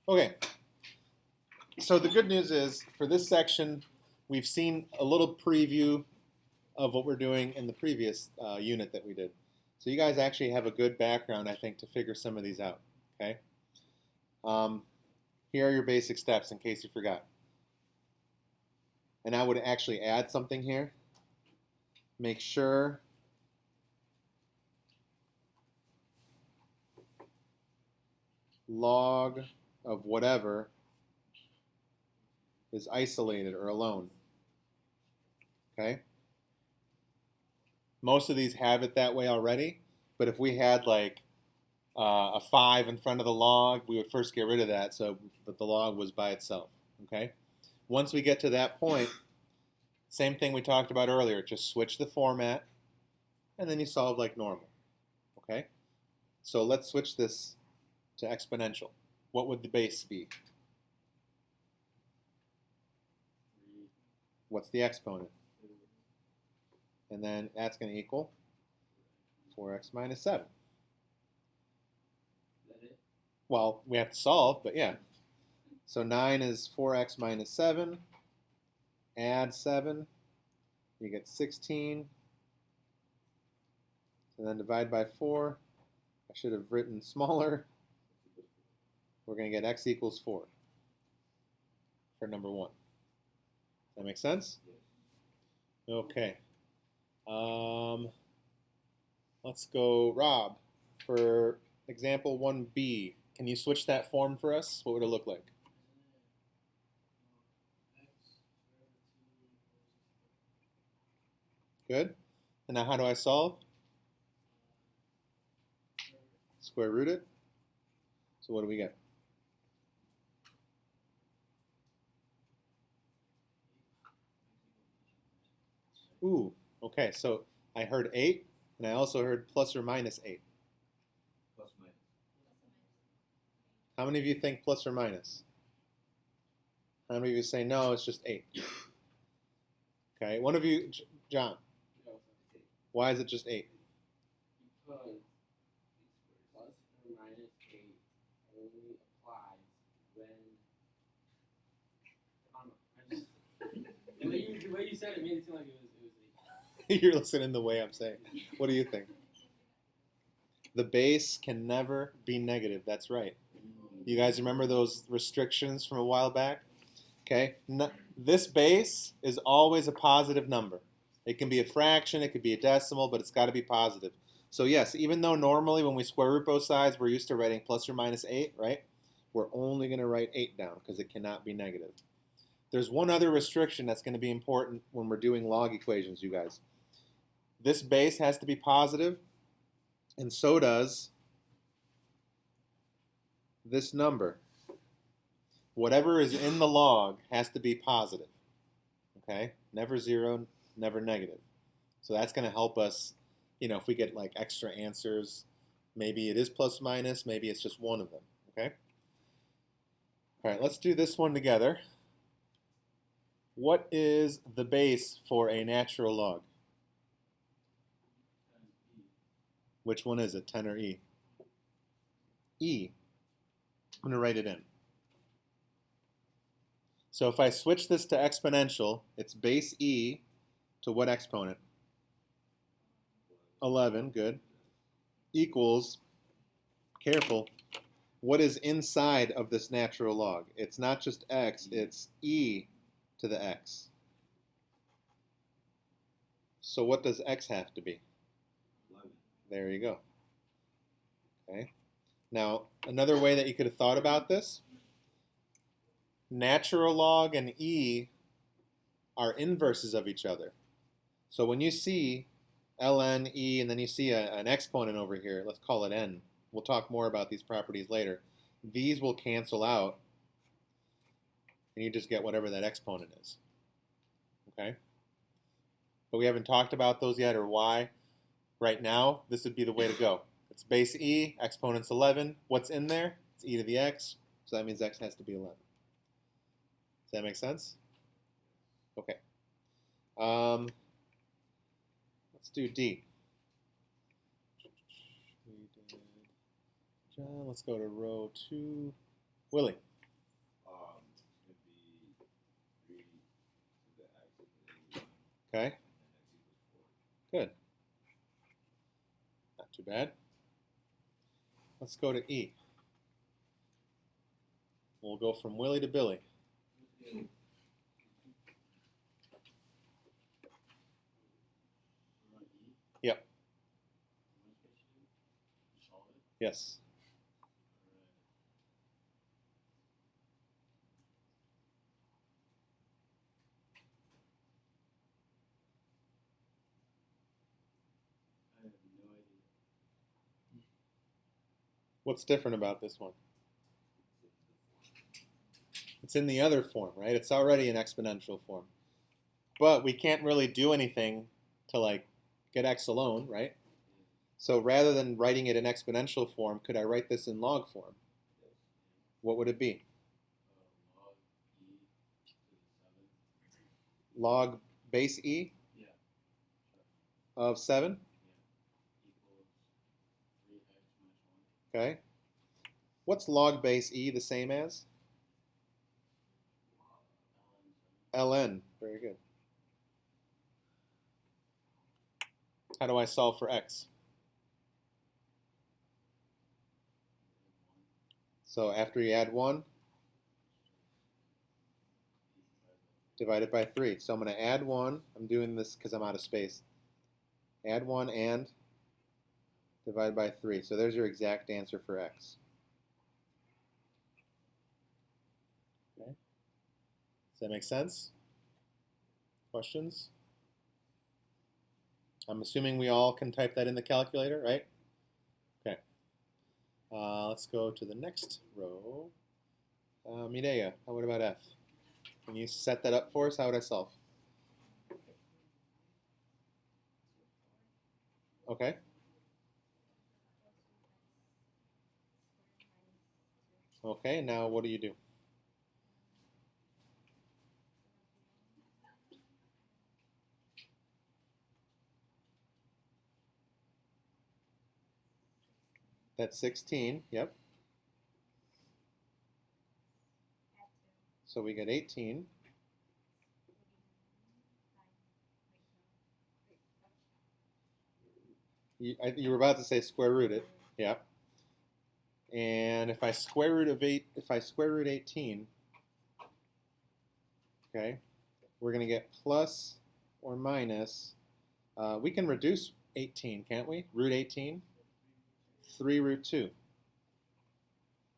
Okay, so the good news is for this section, we've seen a little preview of what we're doing in the previous unit that we did. So you guys actually have a good background, I think, to figure some of these out. Okay. Here are your basic steps in case you forgot. And I would actually add something here. Make sure log of whatever is isolated or alone. Okay? Most of these have it that way already, but if we had like a 5 in front of the log, we would first get rid of that so that the log was by itself. Okay? Once we get to that point, same thing we talked about earlier, just switch the format, and then you solve like normal. Okay? So let's switch this to exponential. What would the base be? What's the exponent? And then that's going to equal 4x minus 7. Well, we have to solve, but yeah. So 9 is 4x minus 7. Add 7. You get 16. And then divide by 4. I should have written smaller. We're going to get x equals 4 for number 1. Does that make sense? Okay. Let's go, Rob, for example 1b. Can you switch that form for us? What would it look like? Good. And now how do I solve? Square root it. So what do we get? Ooh, okay, so I heard 8, and I also heard plus or minus 8. Plus minus. How many of you think plus or minus? How many of you say no, it's just 8? Okay, one of you, John, No, it's 8. why is it just 8? Because plus or minus 8 only applies when I just the way you said it made it seem like it was 8. You're listening the way I'm saying. What do you think? The base can never be negative. That's right. You guys remember those restrictions from a while back? Okay. This base is always a positive number. It can be a fraction, it could be a decimal, but it's got to be positive. So yes, even though normally when we square root both sides, we're used to writing plus or minus 8, right? We're only going to write 8 down because it cannot be negative. There's one other restriction that's going to be important when we're doing log equations, you guys. This base has to be positive, and so does this number. Whatever is in the log has to be positive. Okay? Never 0, never negative. So that's going to help us, if we get like extra answers, maybe it is plus minus, maybe it's just one of them. Okay? All right, let's do this one together. What is the base for a natural log? Which one is it, 10 or E? E. I'm going to write it in. So if I switch this to exponential, it's base E to what exponent? 11, good. Equals, careful, what is inside of this natural log? It's not just x, it's E to the x. So what does x have to be? 11. There you go. Okay. Now, another way that you could have thought about this, natural log and E are inverses of each other. So when you see ln, E, and then you see an exponent over here, let's call it n. We'll talk more about these properties later. These will cancel out, and you just get whatever that exponent is. Okay? But we haven't talked about those yet or why. Right now, this would be the way to go. It's base E, exponent's 11. What's in there? It's E to the x, so that means x has to be 11. Does that make sense? Okay. Let's do D. We did John. Let's go to row 2. Willie. Okay, good. Not too bad. Let's go to E. We'll go from Willie to Billy. Yep. Yes. What's different about this one? It's in the other form, right? It's already an exponential form. But we can't really do anything to like get x alone, right? So rather than writing it in exponential form, could I write this in log form? What would it be? Log base e of 7? Okay. What's log base e the same as? ln. Very good. How do I solve for x? So after you add 1, divide it by 3. So I'm going to add 1. I'm doing this because I'm out of space. Add 1 and divide by 3. So there's your exact answer for x. Okay. Does that make sense? Questions? I'm assuming we all can type that in the calculator, right? Okay. Let's go to the next row. Mireya, what about F? Can you set that up for us? How would I solve? Okay. Okay, now what do you do? That's 16, yep. So we get 18. You were about to say square root it, yeah. And if I square root 18, okay, we're going to get plus or minus. We can reduce 18, can't we? Root 18, 3 root 2.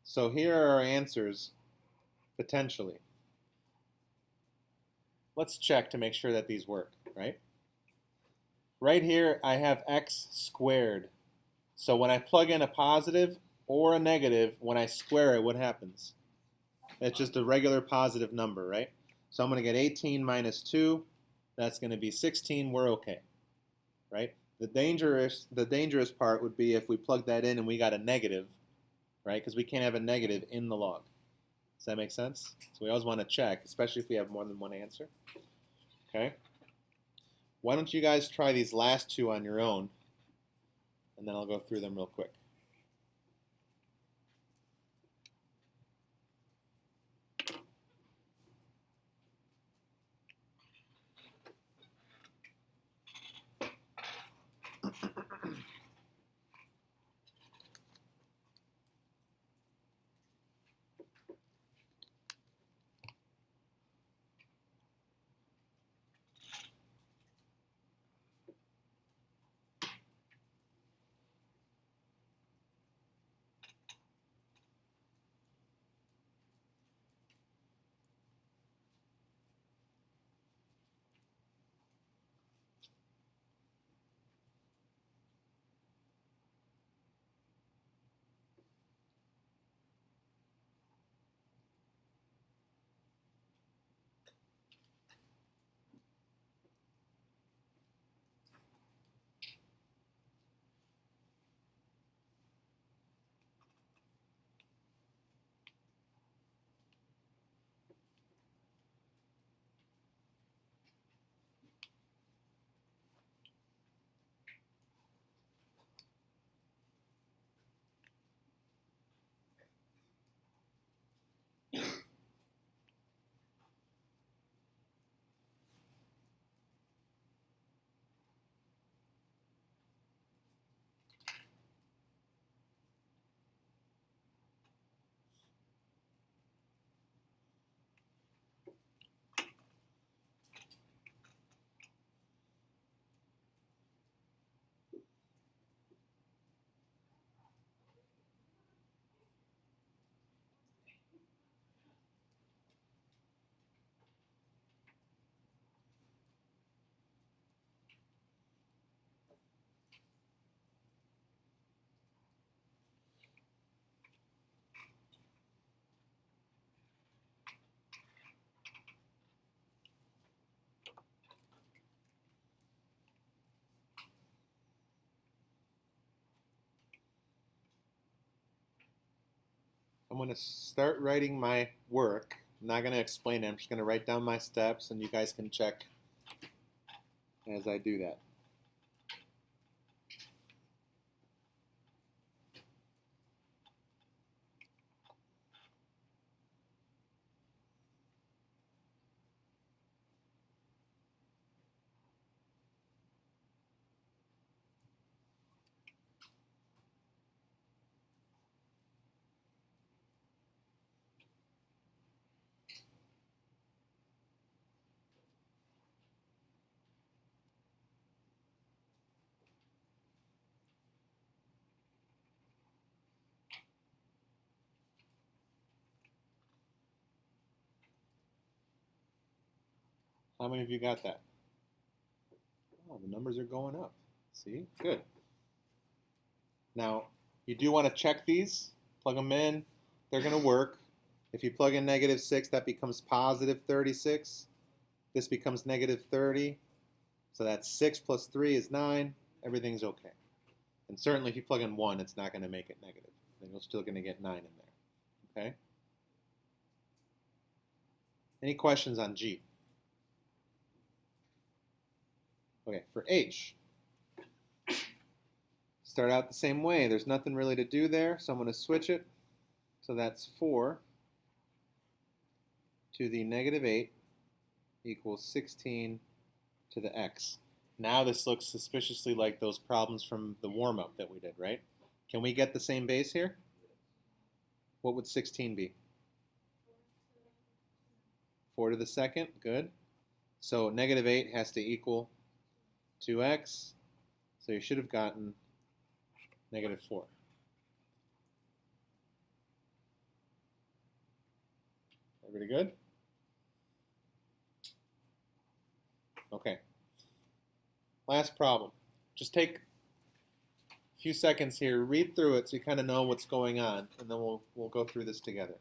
So here are our answers, potentially. Let's check to make sure that these work, right? Right here, I have x squared. So when I plug in a positive or a negative, when I square it, what happens? It's just a regular positive number, right? So I'm going to get 18 minus 2. That's going to be 16. We're okay, right? The dangerous part would be if we plug that in and we got a negative, right? Because we can't have a negative in the log. Does that make sense? So we always want to check, especially if we have more than one answer. Okay? Why don't you guys try these last two on your own, and then I'll go through them real quick. going to start writing my work. I'm not going to explain it. I'm just going to write down my steps, and you guys can check as I do that. How many of you got that? Oh, the numbers are going up. See? Good. Now, you do want to check these. Plug them in. They're going to work. If you plug in -6, that becomes positive 36. This becomes negative 30. So that's 6 plus 3 is 9. Everything's okay. And certainly if you plug in 1, it's not going to make it negative. Then you're still going to get 9 in there. Okay? Any questions on G? Okay, for H, start out the same way. There's nothing really to do there, so I'm going to switch it. So that's 4 to the -8 equals 16 to the x. Now this looks suspiciously like those problems from the warm-up that we did, right? Can we get the same base here? What would 16 be? 4 to the second, good. So -8 has to equal 2x, so you should have gotten -4. Everybody good? Okay. Last problem. Just take a few seconds here, read through it so you kind of know what's going on, and then we'll go through this together.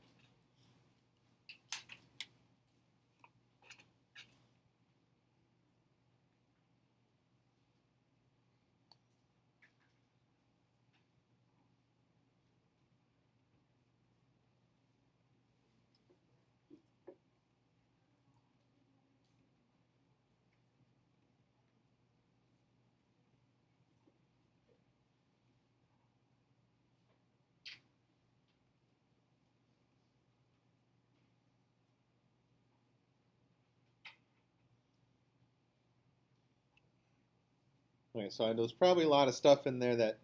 Okay, so there's probably a lot of stuff in there that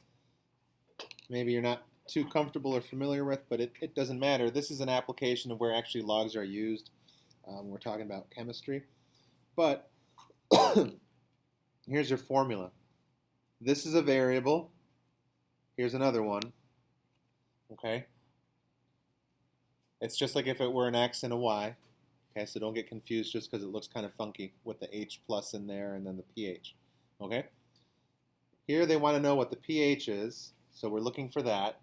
maybe you're not too comfortable or familiar with, but it doesn't matter. This is an application of where actually logs are used. We're talking about chemistry. But here's your formula. This is a variable. Here's another one. Okay? It's just like if it were an x and a y. Okay, so don't get confused just because it looks kind of funky with the H plus in there and then the pH. Okay? Here they want to know what the pH is, so we're looking for that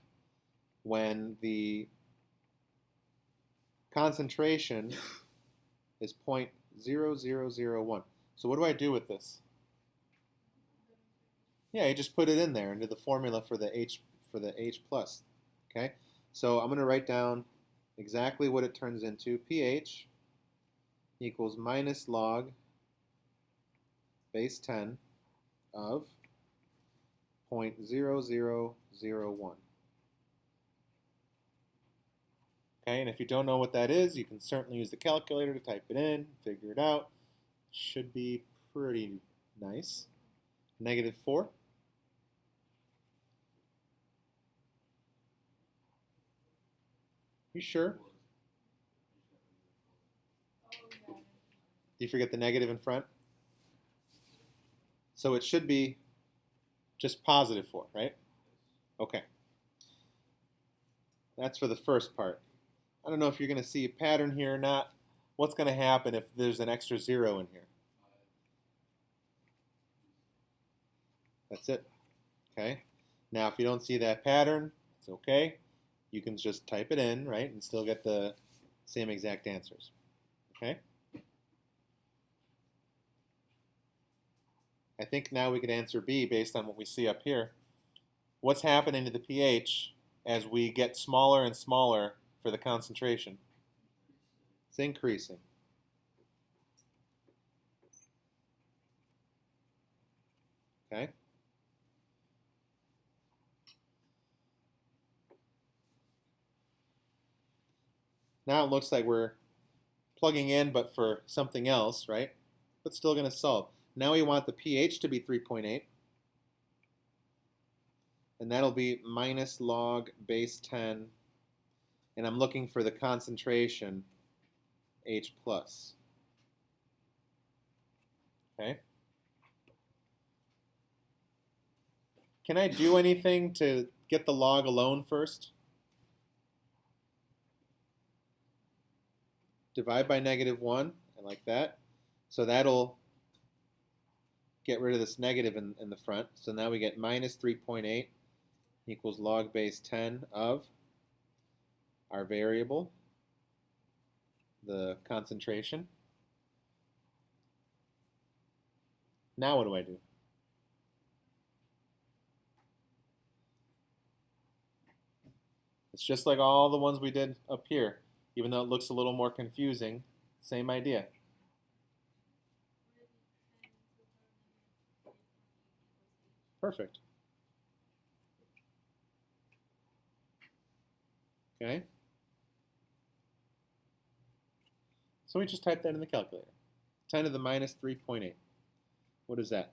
when the concentration is 0.0001. So what do I do with this? Yeah, you just put it in there into the formula for the H plus. Okay? So I'm going to write down exactly what it turns into. pH equals minus log base 10 of 0.0001. Okay, and if you don't know what that is, you can certainly use the calculator to type it in, figure it out. Should be pretty nice. -4. You sure? Do you forget the negative in front? So it should be just +4, right? Okay. That's for the first part. I don't know if you're going to see a pattern here or not. What's going to happen if there's an extra 0 in here? That's it. Okay. Now, if you don't see that pattern, it's okay. You can just type it in, right, and still get the same exact answers. Okay? I think now we could answer B based on what we see up here. What's happening to the pH as we get smaller and smaller for the concentration? It's increasing. Okay? Now it looks like we're plugging in, but for something else, right? But still going to solve. Now we want the pH to be 3.8. And that'll be minus log base 10. And I'm looking for the concentration, H plus. Okay? Can I do anything to get the log alone first? Divide by -1, I like that. So that'll get rid of this negative in the front. So now we get minus 3.8 equals log base 10 of our variable, the concentration. Now what do I do? It's just like all the ones we did up here, even though it looks a little more confusing, same idea. Perfect. Okay. So we just type that in the calculator. 10 to the minus 3.8. What is that?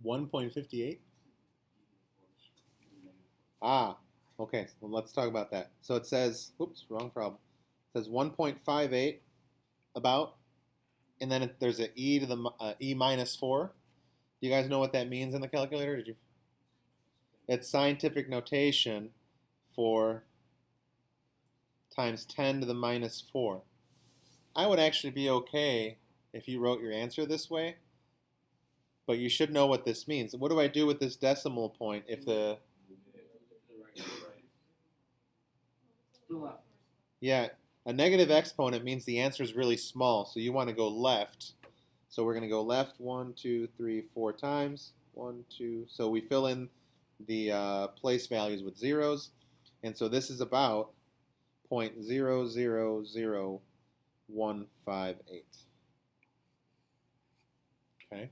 $1.58? Ah, okay. Well, let's talk about that. So it says, oops, wrong problem. It says 1.58 about, and then there's an e to the e minus 4. Do you guys know what that means in the calculator? Did you? It's scientific notation for times 10 to the minus 4. I would actually be okay if you wrote your answer this way, but you should know what this means. What do I do with this decimal point if the... Yeah, a negative exponent means the answer is really small, so you want to go left. So we're going to go left 1, 2, 3, 4 times. 1, 2. So we fill in the place values with zeros. And so this is about 0.000158. Okay.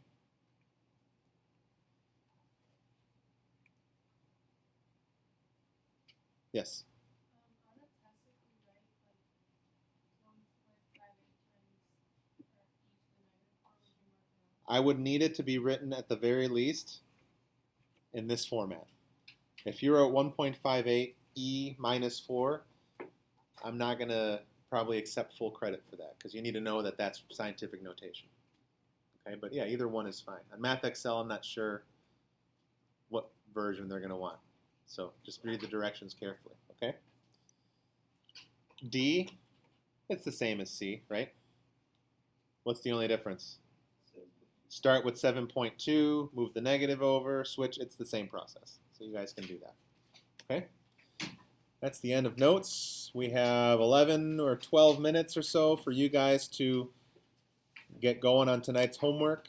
Yes. I would need it to be written at the very least in this format. If you wrote 1.58 e minus 4, I'm not going to probably accept full credit for that because you need to know that that's scientific notation. Okay, but yeah, either one is fine. On Math Excel, I'm not sure what version they're going to want. So just read the directions carefully, okay? D, it's the same as C, right? What's the only difference? Start with 7.2, move the negative over, switch. It's the same process. So you guys can do that. Okay? That's the end of notes. We have 11 or 12 minutes or so for you guys to get going on tonight's homework.